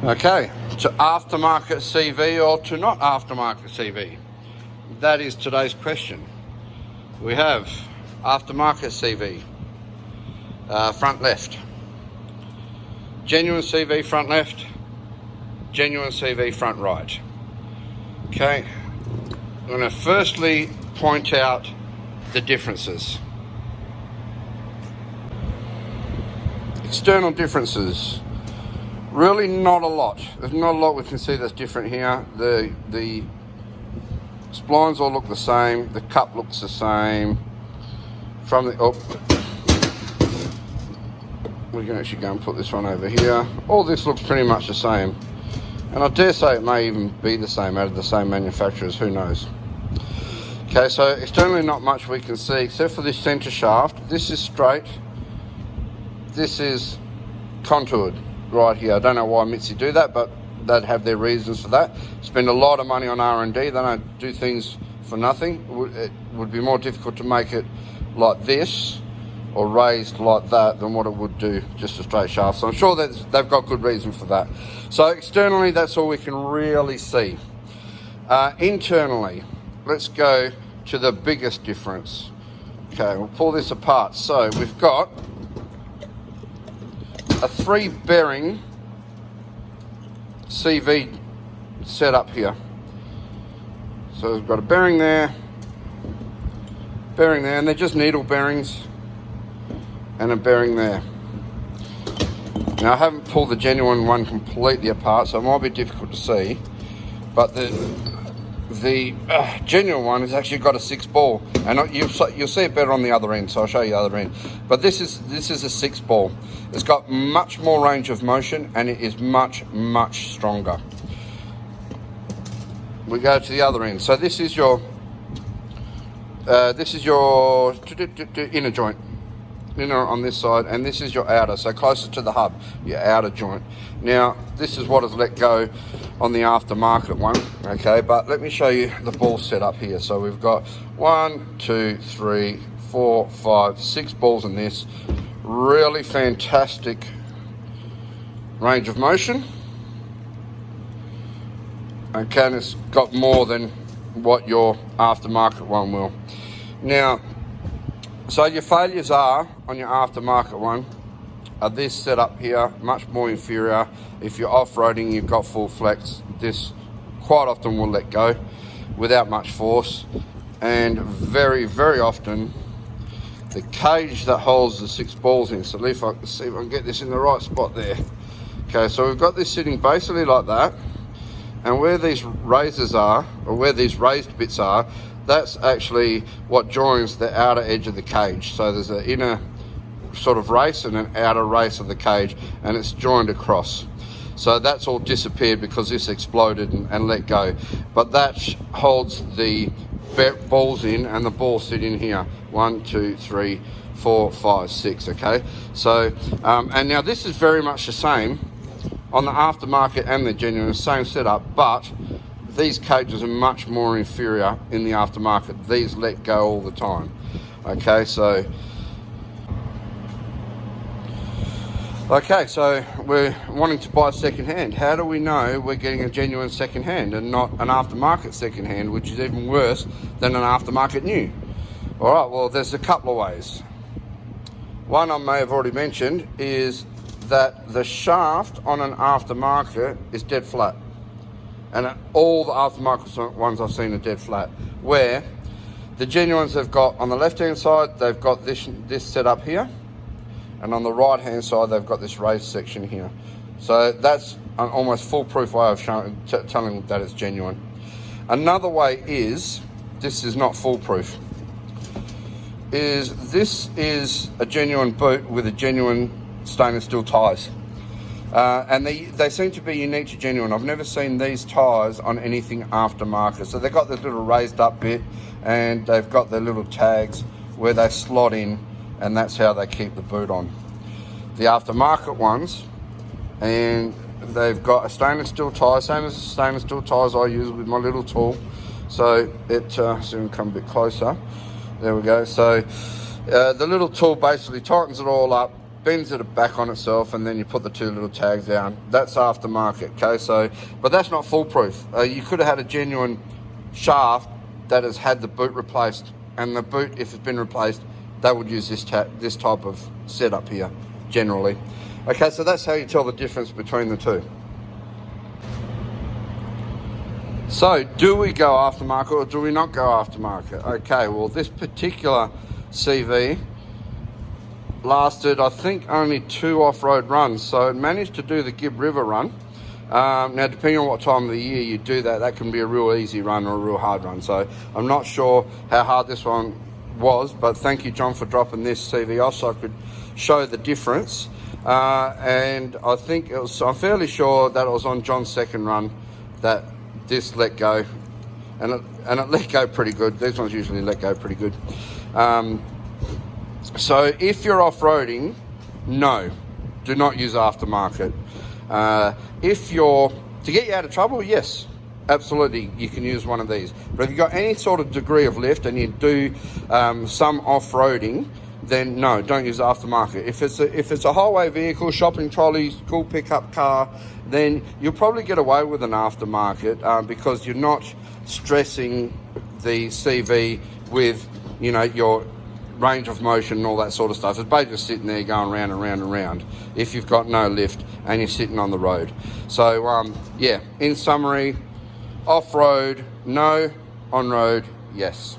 Okay, to aftermarket CV or to not aftermarket CV? That is today's question. We have aftermarket CV, front left. Genuine CV front left, genuine CV front right. Okay, I'm going to firstly point out the differences. External differences. Really not a lot. There's not a lot we can see that's different here. The splines all look the same. The cup looks the same. From the we can actually go and put this one over here. All this looks pretty much the same. And I dare say it may even be the same, out of the same manufacturers, who knows. Okay, so externally not much we can see except for this centre shaft. This is straight. This is contoured right here. I don't know why Mitsubishi do that, but they'd have their reasons for that. Spend a lot of money on R&D. They don't do things for nothing. It would be more difficult to make it like this or raised like that than what it would do just a straight shaft. So I'm sure that they've got good reason for that. So externally, that's all we can really see. Internally, let's go to the biggest difference. Okay, we'll pull this apart. So we've got a 3 bearing CV setup here. So we've got a bearing there, and they're just needle bearings, and a bearing there. Now I haven't pulled the genuine one completely apart, so it might be difficult to see, but the genuine one has actually got a 6 ball, and you'll see it better on the other end, so I'll show you the other end. But this is a 6 ball. It's got much more range of motion, and it is much stronger. We go to the other end. So this is your inner joint, inner on this side, and this is your outer, so closer to the hub, your outer joint. Now this is what is let go on the aftermarket one, okay, but let me show you the ball set up here. So we've got 1, 2, 3, 4, 5, 6 balls in this. Really fantastic range of motion. Okay, and it's got more than what your aftermarket one will. Now, so your failures are on your aftermarket one are this setup here, much more inferior. If you're off-roading, you've got full flex, this quite often will let go without much force, and very often the cage that holds the 6 balls in. So if I can get this in the right spot there. Okay, so we've got this sitting basically like that, and where these razors are, or where these raised bits are, that's actually what joins the outer edge of the cage. So there's an inner sort of race and an outer race of the cage, and it's joined across. So that's all disappeared because this exploded and let go. But that holds the balls in, and the balls sit in here. 1, 2, 3, 4, 5, 6, okay? So, and now this is very much the same on the aftermarket and the genuine, same setup, but these cages are much more inferior in the aftermarket. These let go all the time, okay? So we're wanting to buy second hand. How do we know we're getting a genuine second hand and not an aftermarket second hand, which is even worse than an aftermarket new? All right, well, there's a couple of ways. One I may have already mentioned is that the shaft on an aftermarket is dead flat. And all the aftermarket ones I've seen are dead flat. Where the genuines have got, on the left-hand side, they've got this set up here. And on the right-hand side, they've got this raised section here. So that's an almost foolproof way of telling that it's genuine. Another way is, this is not foolproof, this is a genuine boot with a genuine stainless steel tyres. And they seem to be unique to genuine. I've never seen these tyres on anything aftermarket. So they've got this little raised up bit, and they've got their little tags where they slot in, and that's how they keep the boot on. The aftermarket ones, and they've got a stainless steel tyre, same as the stainless steel tyres I use with my little tool. So it, so we can come a bit closer. There we go. So the little tool basically tightens it all up, bends it back on itself, and then you put the two little tags down. That's aftermarket, okay? So, but that's not foolproof. You could have had a genuine shaft that has had the boot replaced, and the boot, if it's been replaced, they would use this type of setup here, generally. Okay, so that's how you tell the difference between the two. So, do we go aftermarket or do we not go aftermarket? Okay, well, this particular CV lasted, I think, only 2 off-road runs, so it managed to do the Gibb River run. Now, depending on what time of the year you do that, that can be a real easy run or a real hard run. So I'm not sure how hard this one was, but thank you, John, for dropping this CV off so I could show the difference. And I think it was, I'm fairly sure that it was on John's second run that this let go, and it let go pretty good. These ones usually let go pretty good. So if you're off-roading, no, do not use aftermarket. If you're, to get you out of trouble, yes, absolutely, you can use one of these. But if you've got any sort of degree of lift and you do some off-roading, then no, don't use aftermarket. If it's a highway vehicle, shopping trolley, school pickup car, then you'll probably get away with an aftermarket because you're not stressing the CV with, you know, your range of motion and all that sort of stuff. It's basically just sitting there going round and round and round if you've got no lift and you're sitting on the road. So yeah, in summary, off-road, no. On-road, yes.